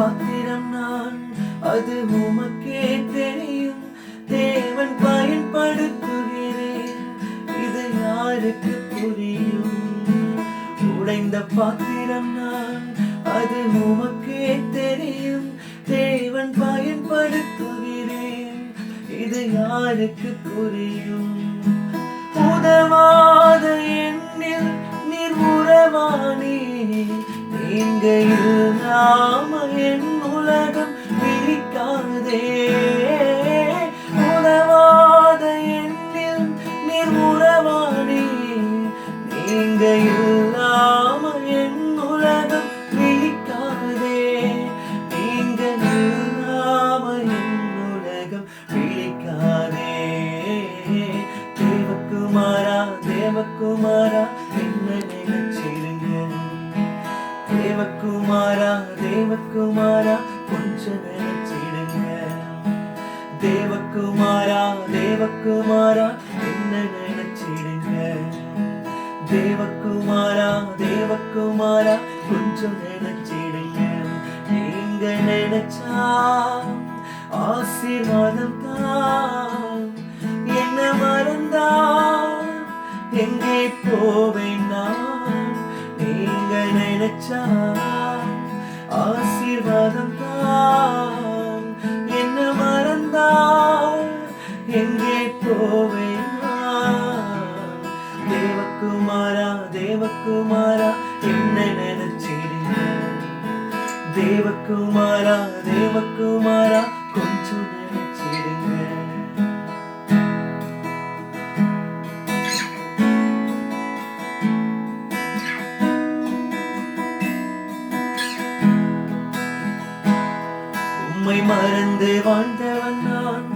பாத்திரம் நான், அது உமக்கே தெரியும். தேவன் பயன்படுத்துகிறேன், இது யாருக்கு புரியும்? உடைந்த பாத்திரம் நான், அது உமக்கே தெரியும். தேவன் பயன்படுத்துகிறேன், இது யாருக்கு புரியும்? உதவாத எண்ணில் நீர் உறவானே, நீங்க இல்லாம என் உலகம் விழிக்காதே. உதவாத எண்ணில் நீர் உறவானே, நீங்க இல்லாம என் உலகம் விழிக்காதே. நீங்க இல்லாம என் உலகம் விழிக்காதே. தேவகுமாரா, தேவகுமாரா, என்ன நினைச்சிருங்க. தேவகுமாரா, தேவகுமாரா, கொஞ்சம் நினைச்சிடுங்க. தேவகுமாரா, தேவகுமாரா, என்ன நினைச்சிடுங்க. தேவகுமாரா, தேவகுமாரா, கொஞ்சம் நினைச்சிடுங்க. நீங்க நினைச்சா ஆசீர்வாதம் தான். என்ன மறந்தா எங்கே போவேன் நான்? நீங்க நினைச்சா ஆசீர்வாதம் தான். என்ன மறந்தா எங்கே போவேன் நான்? தேவகுமாரா, தேவகுமாரா, என்ன நினைச்சிடுங்க. தேவகுமாரா, தேவகுமாரா, கொஞ்சம் நினைச்சிடுங்க. உம்மை மறந்து வாழ்ந்தவன் நான்,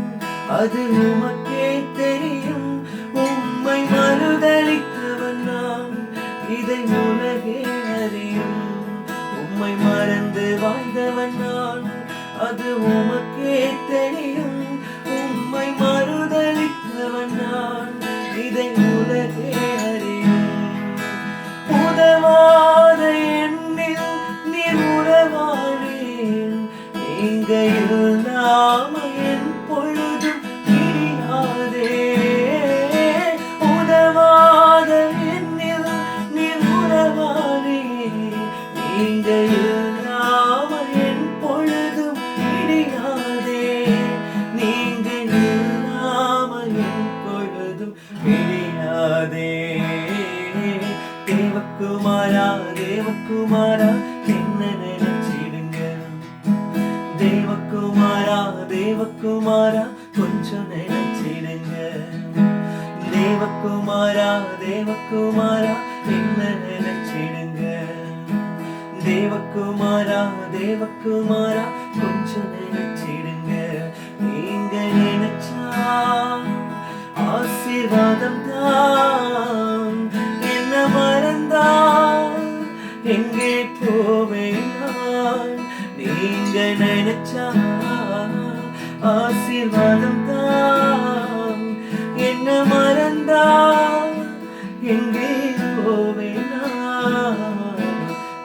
அது உமக்கே தெரியும். உம்மை மறுதலித்தவன் நான், இதை உலகே அறியும். உம்மை மறந்து வாழ்ந்தவன் நான், அது உமக்கே தெரியும். உம்மை மறுதலித்தவன் நான், இதை உலகே அறியும். உதவாத எண்ணில் நீர் உறவானேன், நீங்க இல்லாம என் பொழுதும் பிரியாதே. உதவாத எண்ணில் நீர் உறவானே, நீங்க இல்லாம என் பொழுதும் பிரியாதே. நீங்க இல்லாம என் பொழுதும் பிரியாதே. தேவகுமாரா, தேவகுமாரா, என்ன நினைச்சிடுங்க. தேவகுமாரா, தேவகுமாரா, கொஞ்சம் நினைச்சிடுங்க. தேவகுமாரா, தேவகுமாரா, என்ன நினைச்சிடுங்க. தேவகுமாரா, தேவகுமாரா, கொஞ்சம் நினைச்சிடுங்க. நீங்க நினைச்சா ஆசீர்வாதம் தான். என்ன மறந்தா எங்கே போவேன் நான்? நீங்க நினைச்சா ஆசீர்வாதம் தான். என்ன மறந்தா எங்கே போவேன் நான்?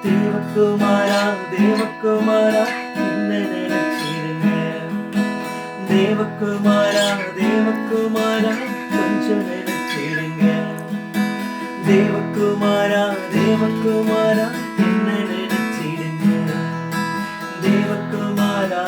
தேவகுமாரா, தேவகுமாரா, என்ன நினைச்சிடுங்க. தேவகுமாரா, தேவகுமாரா, கொஞ்சம் நினைச்சிடுங்க. தேவகுமாரா, தேவகுமாரா, என்ன நினைச்சிடுங்க. தேவகுமாரா,